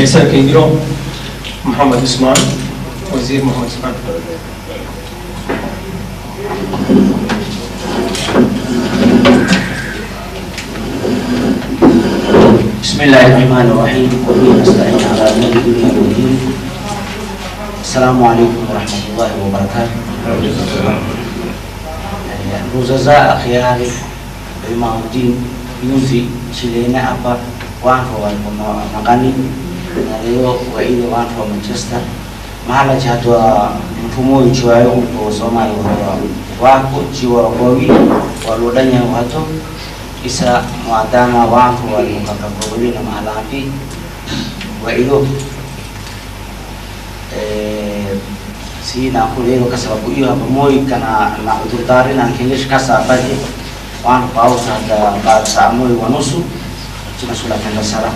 ليسان كيدرو محمد عثمان وزير محمد عثمان. بسم الله الرحمن الرحيم وبه نستعين على امور الدنيا والدين. السلام عليكم ورحمه الله وبركاته. نوزازا اخياري امام الدين يوزي شيلينا ابا وان هو مغني ناليو وايدو وان هو مانشستر mahala jadwa mfumo uchiwayo kwa Somalia wako chiwa wawi walodanya watu isa muadama wako walikakabuli na mahalapi wa ilo sina kulelo kwa sababu hiyo hapo moi kana na udhari na kilish kasa baje wan pausa da baada saa moi wanusu tunasula kwenda sala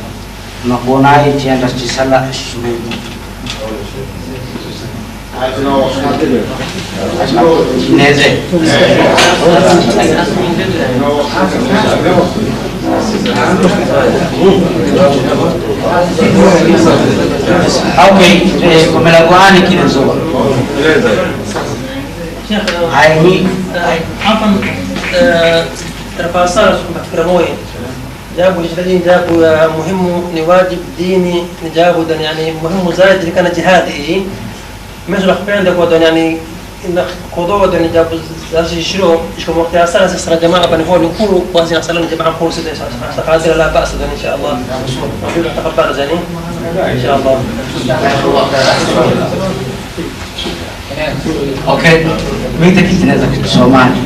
na kuona hii tienda chisala shule Neze. Okay, come la guani chi ne so. Hai عفوا ترفاسار بكرموي جابوا جديد جابوا مهم نواجب ديني نجابوا يعني مهم زايد اللي كان جهادي مثل أخبار عندك ودن يعني إن قضاء ودن جابوا زاج يشرو يشكو وقت أصلا أسرع جماعة بنقول نقول وازين أصلا جماعة نقول سيد هذا لا بأس إن شاء الله تقبل زين إن شاء الله. Okay, kita nak Somali.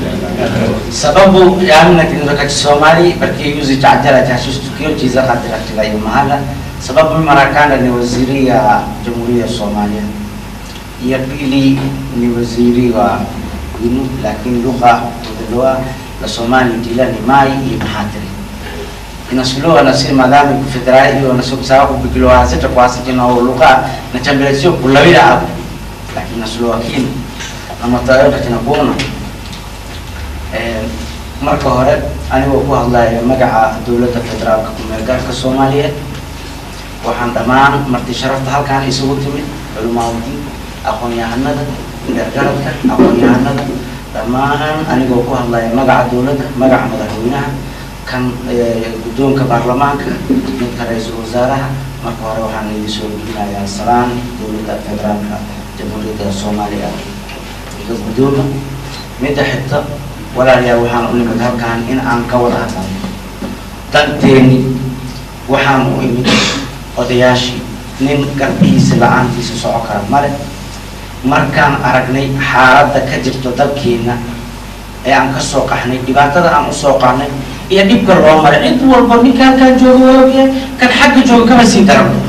Sebab yang nak kita Somali, berarti uzi cajar aja sustukiyo ciza khatira kila yang mahala. Sebab Marakana ni waziri ya Jamhuri ya Somalia. Ia pilih ni waziri wa ini, lakin lugha kedua la Somali dila ni mai imahatri. Inasuluh anasir madami federali anasuk sahabu bikilo hasil terkuasa kena lugha na chambelesio kulawira abu. Lakini nasuluhakin nama tayo katina bona marka hore anigu ku hadlayo magaca dawladda federaalka ku meel gaarka Soomaaliyeed waxaan dhamaan marti sharafta halkaan isugu timid culimada aqoon-yahanada gargaarka aqoon-yahanada dhamaan anigu ku hadlayo magaca dawladda magaca madaxweynaha kan guddoonka baarlamaanka midka ra'iisul wasaaraha marka hore waxaan idin soo gudbinayaa salaan dawladda federaalka Jamhuriyadda Soomaaliya iyo gudoomo midda xigta walaalayaal waxaan u nimid halkaan in aan ka wada hadalno danteeni waxaan u imid odayaashii nin garbihiisa la'aantiisa socon kara male markaan aragnay xaaladda ka jirto dalkeena ee aan ka soo qaxnay dhibaatada aan u soo qaadnay iyo dhibka loo maray cid walba ninkaan kan joogo kan xagga joogo kama sii darabo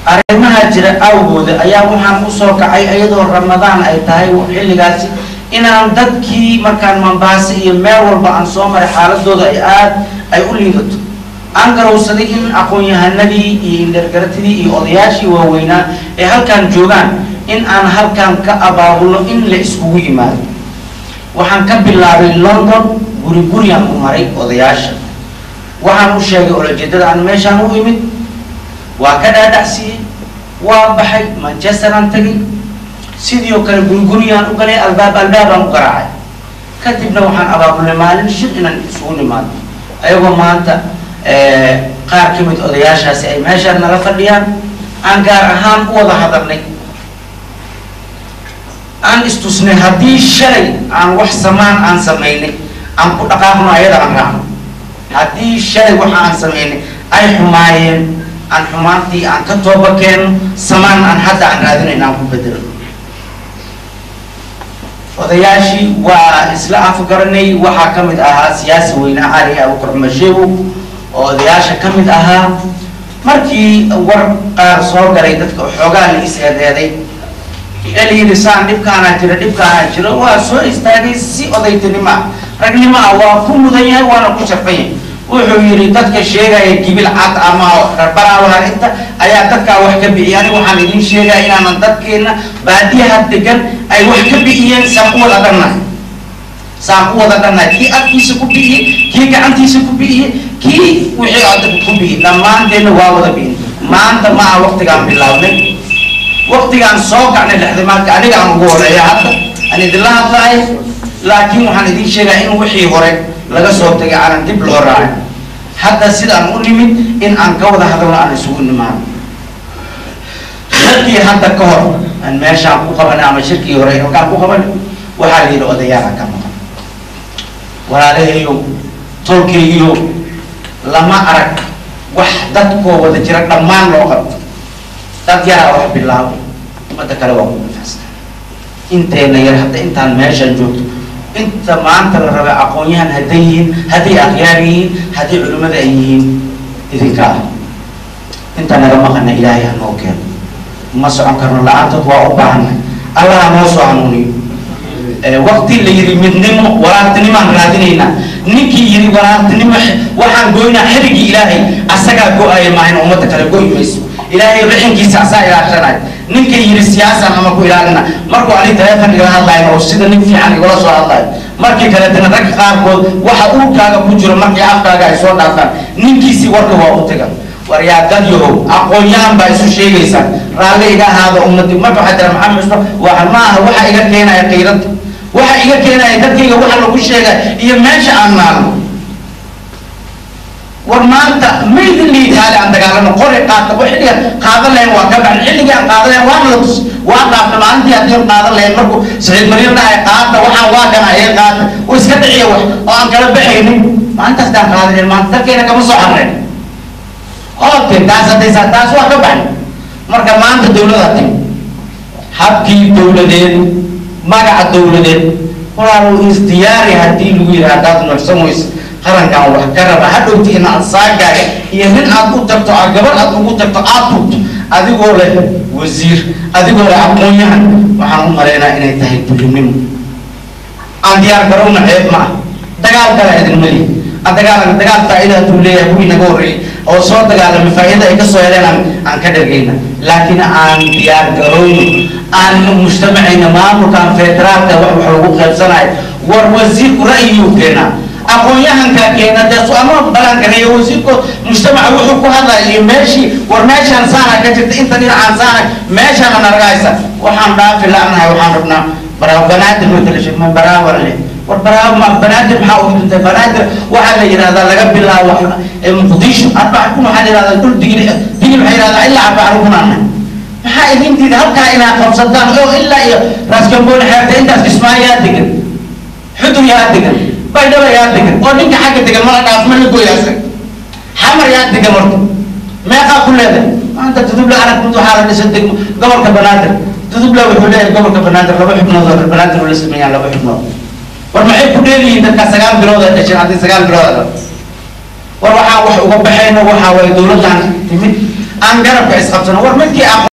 arrimaha jira awgooda ayaa waxaan u soo kacay iyadoo Ramadaan ay tahay xilligaasi inaan dadkii markaan Mombasa iyo meel walba aan soo maray xaaladooda ay u liidato aan garowsaday in aqoon-yahanadii iyo indhargaratadii iyo odayaashii waaweynaa ee halkaan joogaan in aan halkaan ka abaabulo in la iskugu yimaado waxaan ka bilaabay London guri-guriyaan u maray odayaasha waxaan u sheegay ulajeedada aan meeshaan u imid waa ka dhaadhacsiiyey waa baxay Manchester aan tagay sidoo kale guriguriyaan u galay albaabaan u garaacay kadibna waxaan abaabulnay maalin shir inaan isugu nimaado ayagoo maanta qaar ka mid odayaashaasi ay meeshaan nala fadhiyaan aan gaar ahaan u wada hadalnay aan istusnay haddii shalay aan wax samaan aan samaynay aan ku dhaqaaqno ayada aan raacno haddii shalay waxa aan samaynay ay xumaayeen aan xumaantii aan ka tooba keeno samaan aan hadda aan raadinayna aan ku bedelo odayaashii waa isla afgaranay waxaa ka mid ahaa siyaasi weyne Ali Abuukar Masheewo oo odayaasha ka mid ahaa markii war qaar soo galay dadka xoogaa la isheedeeday اللي لسان دبكانا جرا وسويستاني سي أضيتني رجلي وكل ذي وأنا كشفين وحيري تذكر الشيء يجيب العاد أما ربنا ولا أنت أياتك وحكي بياني وحنين شيء إن أنا تذكرنا بعديها تجن أي وحكي بيان سقوا لدنا سقوا لدنا كي أنتي سكوبيه كي كأنتي سكوبيه كي وحي عندك سكوبيه لما عندنا واو ذبين ما أنت مع وقت كان بالله وقت كان سوق عن الاحتمال كأني كان أقول يا حتى أنا دلها طلعي لكن وحنا دي شيء إنه وحي هورك لقى صوت تجي على تب الوراء حتى سيد أموني من إن أنكوا هذا أنا سوق النمار خلتي حتى كهر أن ما شاء قبل أنا شركي ورأي وكان قبل وحالي له أديانا كمان وعليه يوم تركي يوم لما أرك وحدتك وذكرك لما نلقى تجارة واحد بالله ما تكلم نفسه أنت نير حتى أنت الماشي جود أنت ما أنت الربع أقوياء هديين هدي أخيارين هدي علماء دينين إذا كان أنت نرمى خنا إلهي هنوكل ما سأنكر الله أنت توأبان الله ما سأنوني وقت اللي يري منهم ولا تنيم راديننا نكى يري ولا تنيم وحن قوينا حرق إلهي أسقى قوي معين أمتك القوي ميسو إلهي رحم كيس عسى إلى عشرة نكى يري السياسة أما قوي لنا مركو عليه ثلاثة إلى الله يوصينا نفي عنه ولا سؤال الله مركي كلتنا رك قارب وحقول كذا بجرا مركي أفكار جاي صوت أفكار نكى سوار وأوتك ورياضات يوم أقوياء بايسو شيء جيسا رالي إذا هذا أمتي ما بحضر محمد وحما هو حقيقة كنا يقيرت وحقيقة كنا يتكلم وحنا كل شيء يمشي عنا وما أنت ميد اللي قال عندك على نقول قاتل وحدي قاتل له وكبر حدي قاتل له وانلص وقاتل ما عندي أدير قاتل له مركو سعيد مريم ده قاتل وحنا واقع هي قاتل ويسكت عيوه وأنا كلام بحيني ما أنت استان قاتل ما أنت كنا كم صحرين أوكي تاس وكبر مركب ما أنت دولة ذاتي حبكي دولة دين ما قاعد دولة دين ولا استياري هدي لوي هذا نفسه قرن كان وحكرر هذا وتي إن الصاقة يمن أبو تبتو عقبر أبو تبتو أبوت أدي قوله وزير أدي قوله أقوياء وحنو مرينا إن يتهي تلميم أندي أكرون عيب ما تقال كلا هذا الملي أتقال فائدة تولي أبوي نقوري أو صوت تقال مفائدة إكسويلنا عن كدر جينا لكن أندي أكرون أن مجتمعين ما مكان فترات وحقوق الصناعي والوزير رأيه كنا أقوياء كنا دسوا أمر بلان كنا يوزيكو مجتمع وحقوق هذا يمشي ورماشي إنسانك كتير أنت نير إنسانك ماشي أنا رجعيسا وحنا في لعنة وحنا ربنا براو بنات المثلش من براو ولا والبراو ما بنات بحاول أنت بنات وحنا هذا لقب بالله وحنا مقديش أربعة يكونوا حد هذا كل دين بحير هذا إلا عبارون عنه maxay idintiida halka ina qabsadaan oo ilaa iyo raaskamboon xeerta intaas ismaayaa degan xudur yaa degan baydhaba yaa degan oo ninka xagga degan ma dhaaf ma la gooyaasay xamar yaa degan marka meeqa ku leedahay maanta tudubla arag mid waxa la dhisay degmo gobolka banaadir tudubla wuxuu leeyahay gobolka banaadir laba xubnood oo banaadir la sameeyay laba xubnood war maxay ku dheeliyiin dadka 9 bilood ee dhashay hadii 9 bilood war waxa wax uga baxayna waxa way dawladdan timid aan garabka isqabsano war midkii